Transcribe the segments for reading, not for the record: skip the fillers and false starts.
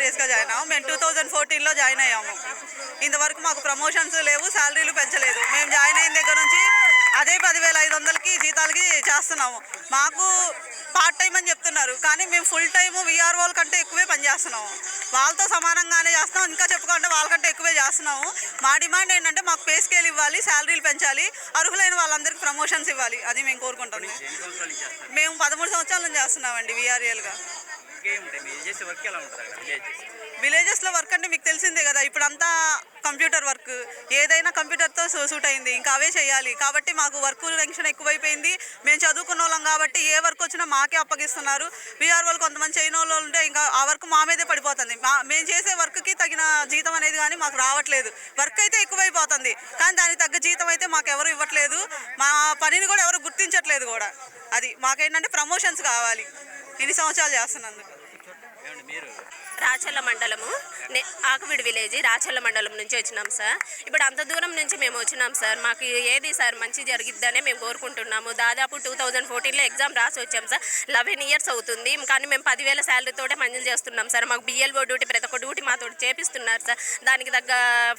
విఆర్ఎస్గా join అయ్యాము. మేము 2014లో join అయ్యాము. ఇంతవరకు మాకు ప్రమోషన్స్ లేవు, శాలరీలు పెంచలేదు. మేము జాయిన్ అయిన దగ్గర నుంచి అదే 10,500కి జీతాలకి చేస్తున్నాము. మాకు పార్ట్ టైం అని చెప్తున్నారు, కానీ మేము ఫుల్ టైము వీఆర్ఓల కంటే ఎక్కువే పనిచేస్తున్నాము. వాళ్ళతో సమానంగానే చేస్తున్నాం, ఇంకా చెప్పుకుంటే వాళ్ళకంటే ఎక్కువే చేస్తున్నాము. మా డిమాండ్ ఏంటంటే మాకు పే స్కేల్ ఇవ్వాలి, శాలరీలు పెంచాలి, అర్హులైన వాళ్ళందరికీ ప్రమోషన్స్ ఇవ్వాలి. అది మేము కోరుకుంటున్నాం. మేము 13 సంవత్సరాల నుంచి చేస్తున్నామండి వీఆర్ఏలుగా. విలేజెస్లో వర్క్ అంటే మీకు తెలిసిందే కదా, ఇప్పుడంతా కంప్యూటర్ వర్క్, ఏదైనా కంప్యూటర్తో సూట్ అయింది, ఇంకా అవే చేయాలి. కాబట్టి మాకు వర్క్ టెన్షన్ ఎక్కువైపోయింది. మేము చదువుకున్న వాళ్ళం కాబట్టి ఏ వర్క్ వచ్చినా మాకే అప్పగిస్తున్నారు. వీఆర్ఓలు కొంతమంది చేయని వాళ్ళు ఉంటే ఇంకా ఆ వర్క్ మా మీదే పడిపోతుంది. మేము చేసే వర్క్కి తగిన జీతం అనేది కానీ మాకు రావట్లేదు. వర్క్ అయితే ఎక్కువైపోతుంది, కానీ దానికి తగ్గ జీతం అయితే మాకు ఎవరు ఇవ్వట్లేదు. మా పనిని కూడా ఎవరు గుర్తించట్లేదు కూడా. అది మాకేంటంటే ప్రమోషన్స్ కావాలి, ఇన్ని సంవత్సరాలు చేస్తున్నందుకు. రాచల్ల మండలము, ఆకువిడి విలేజ్, రాచల్ల మండలం నుంచి వచ్చినాం సార్. ఇప్పుడు అంత దూరం నుంచి మేము వచ్చినాం సార్. మాకు ఏది సార్ మంచి జరిగిద్దనే మేము కోరుకుంటున్నాము. దాదాపు 2014లో ఎగ్జామ్ రాసి వచ్చాం సార్. 11 ఇయర్స్ అవుతుంది, కానీ మేము 10,000 శాలరీతోటే పనులు చేస్తున్నాం సార్. మాకు బిఎల్ఓ డ్యూటీ, ప్రతి ఒక్క డ్యూటీ మాతో చేపిస్తున్నారు సార్. దానికి తగ్గ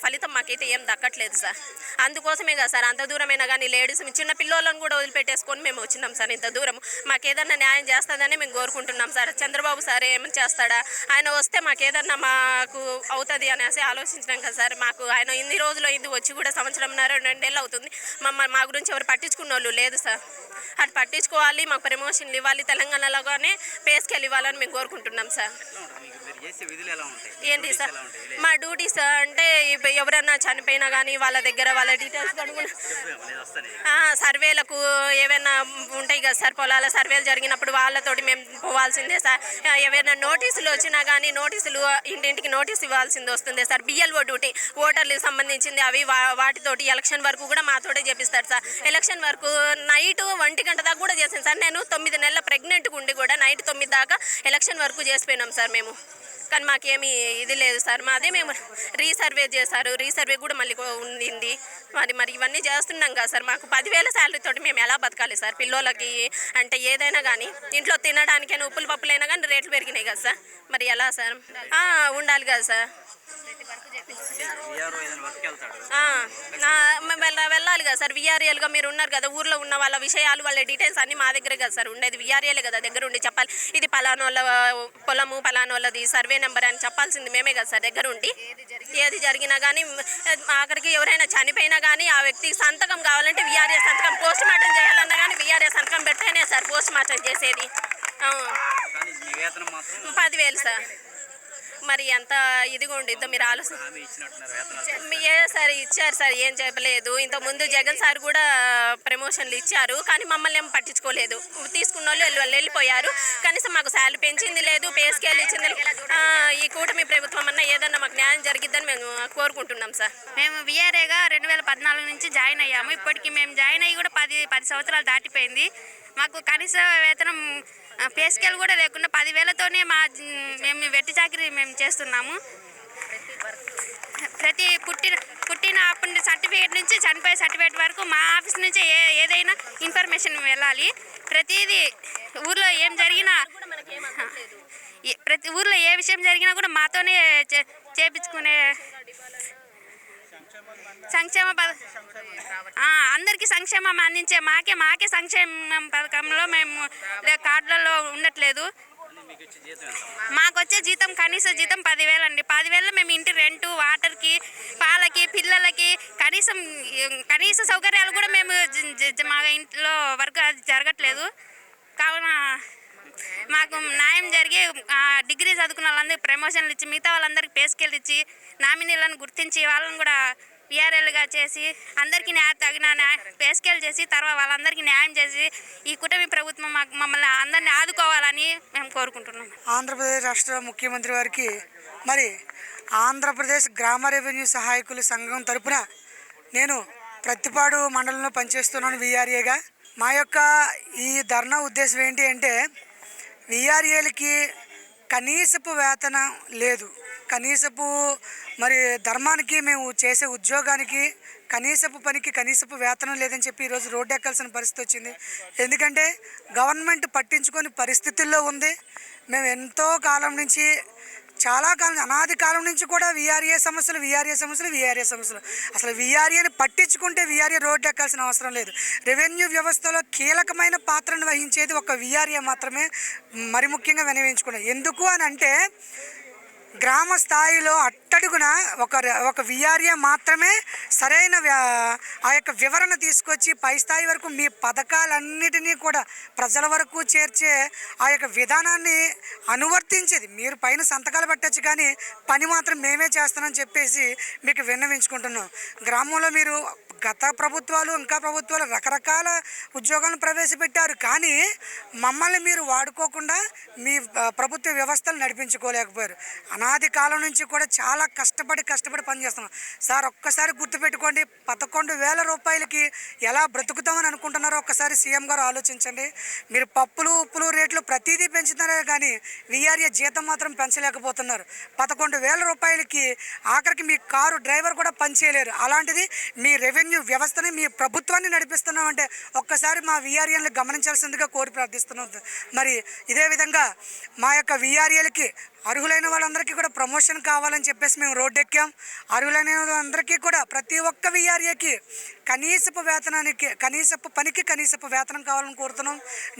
ఫలితం మాకైతే ఏం దక్కట్లేదు సార్. అందుకోసమే కదా సార్ అంత దూరమైనా కానీ లేడీస్, చిన్న పిల్లలను కూడా వదిలిపెట్టేసుకొని మేము వచ్చినాం సార్. ఇంత దూరం మాకు ఏదన్నా న్యాయం చేస్తుందని మేము కోరుకుంటున్నాం సార్. చంద్రబాబు సార్ ఏమని చేస్తాడా, ఆయన వస్తే మాకు ఏదన్నా మాకు అవుతుంది అనేసి ఆలోచించినాం కదా సార్. మాకు ఆయన ఇన్ని రోజులు అయింది వచ్చి కూడా 1.5-2 అవుతుంది. మా గురించి ఎవరు పట్టించుకున్న వాళ్ళు లేదు సార్. అటు పట్టించుకోవాలి, మాకు ప్రమోషన్లు ఇవ్వాలి, తెలంగాణలోగానే పే స్కేల్ ఇవ్వాలని మేము కోరుకుంటున్నాం సార్. ఏంటి సార్ మా డ్యూటీస్ అంటే ఎవరన్నా చనిపోయినా కానీ వాళ్ళ దగ్గర వాళ్ళ డీటెయిల్స్ సర్వేలకు ఏమైనా ఉంటాయి కదా సార్, పొలాల సర్వేలు జరిగినప్పుడు వాళ్ళతోటి మేము పోవాల్సిందే సార్. ఏమైనా నోటీసులు వచ్చినా కానీ నోటీసులు ఇంటింటికి నోటీస్ ఇవ్వాల్సింది వస్తుంది సార్. బిఎల్ఓ డ్యూటీ ఓటర్లకు సంబంధించింది, అవి వాటితోటి ఎలక్షన్ వరకు కూడా మాతోటే చేపిస్తారు సార్. ఎలక్షన్ వరకు నైట్ 1 గంట దాకా కూడా చేసాను సార్. నేను 9 నెలల ప్రెగ్నెంట్గా ఉండి కూడా నైట్ 9 దాకా ఎలక్షన్ వరకు చేసిపోయినాం సార్ మేము. కానీ మాకేమీ ఇది లేదు సార్. మాదే మేము రీసర్వే చేశారు, రీసర్వే కూడా మళ్ళీ ఉండింది. మరి ఇవన్నీ చేస్తున్నాం కదా సార్. మాకు 10,000 శాలరీతోటి మేము ఎలా బతకాలి సార్? పిల్లలకి అంటే ఏదైనా కానీ ఇంట్లో తినడానికైనా ఉప్పులు పప్పులైనా కానీ రేట్లు పెరిగినాయి కదా సార్. మరి ఎలా సార్? ఉండాలి కదా సార్. వెళ్ళాలి కదా సార్. విఆర్ఏలుగా మీరు ఉన్నారు కదా, ఊర్లో ఉన్న వాళ్ళ విషయాలు, వాళ్ళ డీటెయిల్స్ అన్నీ మా దగ్గరే కదా సార్ ఉండేది. విఆర్ఏలే కదా దగ్గర ఉండి చెప్పాలి. ఇది పలానోళ్ళ పొలము, పలానోళ్ళది సర్వే నెంబర్ అని చెప్పాల్సింది మేమే కదా సార్ దగ్గర ఉండి. ఏది జరిగినా కానీ అక్కడికి ఎవరైనా చనిపోయినా కానీ ఆ వ్యక్తికి సంతకం కావాలంటే విఆర్ఏ సంతకం, పోస్ట్ మార్టం చేయాలన్నా కానీ విఆర్ఏ సంతకం పెడితేనే సార్ పోస్ట్ మార్టం చేసేది. 10,000 సార్. మరి ఎంత ఇదిగా ఉండిద్దో మీరు ఆలోచన. సార్ ఇచ్చారు సార్, ఏం చెప్పలేదు. ఇంతకుముందు జగన్ సార్ కూడా ప్రమోషన్లు ఇచ్చారు, కానీ మమ్మల్ని ఏం పట్టించుకోలేదు. తీసుకున్న వాళ్ళు వెళ్ళిపోయారు. కనీసం మాకు శాలరీ పెంచింది లేదు, పే స్కేల్ ఇచ్చింది. ఈ కూటమి ప్రభుత్వం అన్నా ఏదన్నా మాకు న్యాయం జరిగిద్దని మేము కోరుకుంటున్నాం సార్. మేము విఆర్ఏగా 2014 నుంచి జాయిన్ అయ్యాము. ఇప్పటికి మేము జాయిన్ అయ్యి కూడా 10 సంవత్సరాలు దాటిపోయింది. మాకు కనీస వేతనం, పే స్కేల్ కూడా లేకుండా 10,000తోనే మేము వెట్టి చాకరీ మేము చేస్తున్నాము. ప్రతి పుట్టిన అప్పటి సర్టిఫికేట్ నుంచి చనిపోయే సర్టిఫికేట్ వరకు మా ఆఫీస్ నుంచి ఏదైనా ఇన్ఫర్మేషన్ వెళ్ళాలి. ప్రతిదీ ఊర్లో ఏం జరిగినా, ప్రతి ఊర్లో ఏ విషయం జరిగినా కూడా మాతోనే చేపించుకునే సంక్షేమ అందరికీ సంక్షేమం అందించే మాకే సంక్షేమ పథకంలో మేము కార్డులలో ఉండట్లేదు. మాకు వచ్చే జీతం కనీస జీతం 10,000 అండి. 10,000 మేము ఇంటి రెంటు, వాటర్కి, పాలకి, పిల్లలకి కనీస సౌకర్యాలు కూడా మేము మా ఇంట్లో వరకు అది జరగట్లేదు. కావున మాకు న్యాయం జరిగి డిగ్రీ చదువుకున్న వాళ్ళందరికీ ప్రమోషన్లు ఇచ్చి, మిగతా వాళ్ళందరికీ పే స్కేల్ ఇచ్చి, నామినీలను గుర్తించి వాళ్ళని కూడా విఆర్ఎల్గా చేసి అందరికీ తగిన పే స్కేల్ చేసి తర్వాత వాళ్ళందరికీ న్యాయం చేసి ఈ కూటమి ప్రభుత్వం మమ్మల్ని అందరినీ ఆదుకోవాలని మేము కోరుకుంటున్నాం. ఆంధ్రప్రదేశ్ రాష్ట్ర ముఖ్యమంత్రి వారికి మరి ఆంధ్రప్రదేశ్ గ్రామ రెవెన్యూ సహాయకుల సంఘం తరపున నేను ప్రత్తిపాడు మండలంలో పనిచేస్తున్నాను విఆర్ఏగా. మా యొక్క ఈ ధర్నా ఉద్దేశం ఏంటి అంటే, విఆర్ఏలకి కనీసపు వేతనం లేదు, కనీసపు మరి ధర్మానికి మేము చేసే ఉద్యోగానికి కనీసపు పనికి కనీసపు వేతనం లేదని చెప్పి ఈరోజు రోడ్డు ఎక్కాల్సిన పరిస్థితి వచ్చింది. ఎందుకంటే గవర్నమెంట్ పట్టించుకొని పరిస్థితుల్లో ఉంది. మేము ఎంతో కాలం నుంచి చాలా కాలం అనాది కాలం నుంచి కూడా విఆర్ఏ సమస్యలు అసలు విఆర్ఏని పట్టించుకుంటే విఆర్ఏ రోడ్డు ఎక్కాల్సిన అవసరం లేదు. రెవెన్యూ వ్యవస్థలో కీలకమైన పాత్రను వహించేది ఒక విఆర్ఏ మాత్రమే. మరి ముఖ్యంగా వినియోగించుకున్నాం. ఎందుకు అని అంటే గ్రామ స్థాయిలో అట్టడుగున ఒక విఆర్ఏ మాత్రమే సరైన ఆ యొక్క వివరణ తీసుకొచ్చి పై స్థాయి వరకు మీ పథకాలన్నిటినీ కూడా ప్రజల వరకు చేర్చే ఆ యొక్క విధానాన్ని అనువర్తించేది. మీరు పైన సంతకాలు పెట్టచ్చు, కానీ పని మాత్రం మేమే చేస్తామని చెప్పేసి మీకు విన్నవించుకుంటున్నాం. గ్రామంలో మీరు గత ప్రభుత్వాలు ఇంకా ప్రభుత్వాలు రకరకాల ఉద్యోగాలను ప్రవేశపెట్టారు, కానీ మమ్మల్ని మీరు వాడుకోకుండా మీ ప్రభుత్వ వ్యవస్థలు నడిపించుకోలేకపోయారు. అనాది కాలం నుంచి కూడా చాలా కష్టపడి పనిచేస్తున్నాం. సార్ ఒక్కసారి గుర్తుపెట్టుకోండి, 11,000 రూపాయలకి ఎలా బ్రతుకుతామని అనుకుంటున్నారో ఒక్కసారి సీఎం గారు ఆలోచించండి. మీరు పప్పులు ఉప్పులు రేట్లు ప్రతిదీ పెంచుతున్నారే కానీ విఆర్ఏ జీతం మాత్రం పెంచలేకపోతున్నారు. 11,000 రూపాయలకి ఆఖరికి మీ కారు డ్రైవర్ కూడా పనిచేయలేరు. అలాంటిది మీ రెవెన్యూ వ్యవస్థని మీ ప్రభుత్వాన్ని నడిపిస్తున్నామంటే ఒక్కసారి మా విఆర్ఏలను గమనించాల్సిందిగా కోరి ప్రార్థిస్తున్నాం. మరి ఇదే విధంగా మా యొక్క విఆర్ఏలకి అర్హులైన వాళ్ళందరికీ కూడా ప్రమోషన్ కావాలని చెప్పేసి మేము రోడ్డు ఎక్కాం. అర్హులైన వాళ్ళందరికీ కూడా ప్రతి ఒక్క విఆర్ఏకి కనీసపు పనికి కనీసపు వేతనం కావాలని కోరుతున్నాం.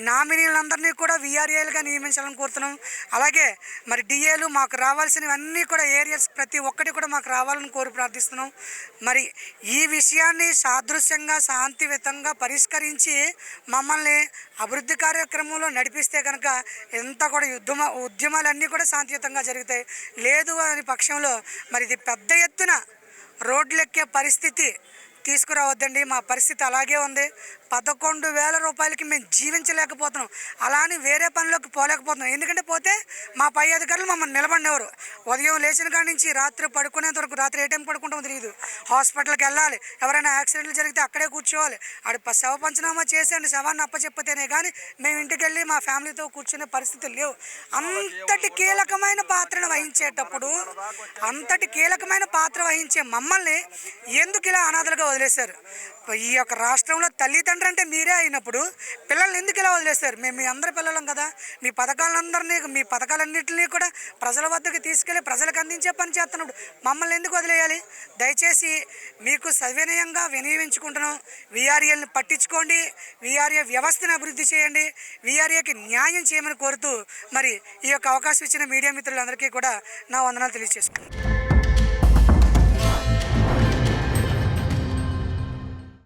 నామినీలందరినీ కూడా విఆర్ఏలుగా నియమించాలని కోరుతున్నాం. అలాగే మరి డిఏలు మాకు రావాల్సినవన్నీ కూడా ఏరియాస్ ప్రతి ఒక్కటి కూడా మాకు రావాలని కోరి ప్రార్థిస్తున్నాం. మరి ఈ విషయాన్ని సాదృశ్యంగా శాంతియుతంగా పరిష్కరించి మమ్మల్ని అభివృద్ధి కార్యక్రమంలో నడిపిస్తే కనుక ఎంత కూడా ఉద్యమాలన్నీ కూడా శాంతియుతంగా జరుగుతాయి. లేదు అనే పక్షంలో మరి ఇది పెద్ద ఎత్తున రోడ్లెక్కే పరిస్థితి తీసుకురావద్దండి. మా పరిస్థితి అలాగే ఉంది. 11,000 రూపాయలకి మేము జీవించలేకపోతున్నాం. అలా అని వేరే పనిలోకి పోలేకపోతున్నాం. ఎందుకంటే పోతే మా పై అధికారులు మమ్మల్ని నిలబడినవారు. ఉదయం లేచిన కాడి నుంచి రాత్రి పడుకునేంత వరకు, రాత్రి ఏ టైం పడుకుంటామో తెలియదు. హాస్పిటల్కి వెళ్ళాలి, ఎవరైనా యాక్సిడెంట్లు జరిగితే అక్కడే కూర్చోవాలి. శవ పంచనామా చేసేయండి, శవాన్ని అప్పచెప్పితేనే కానీ మేము ఇంటికి వెళ్ళి మా ఫ్యామిలీతో కూర్చునే పరిస్థితులు లేవు. అంతటి కీలకమైన పాత్ర వహించే మమ్మల్ని ఎందుకు ఇలా అనాథలుగా వదిలేశారు? ఈ యొక్క రాష్ట్రంలో తల్లిదండ్రులు అంటే మీరే అయినప్పుడు పిల్లల్ని ఎందుకు ఇలా వదిలేస్తారు? మేము మీ అందరి పిల్లలం కదా. మీ పథకాలన్నింటినీ కూడా ప్రజల వద్దకు తీసుకెళ్ళి ప్రజలకు అందించే పని చేస్తున్నప్పుడు మమ్మల్ని ఎందుకు వదిలేయాలి? దయచేసి మీకు సవినయంగా వినియోగించుకుంటున్నాం. విఆర్ఏలను పట్టించుకోండి, విఆర్ఏ వ్యవస్థను అభివృద్ధి చేయండి, విఆర్ఏకి న్యాయం చేయమని కోరుతూ మరి ఈ యొక్క అవకాశం ఇచ్చిన మీడియా మిత్రులందరికీ కూడా నా వందనాలు తెలియజేసుకుంటాను.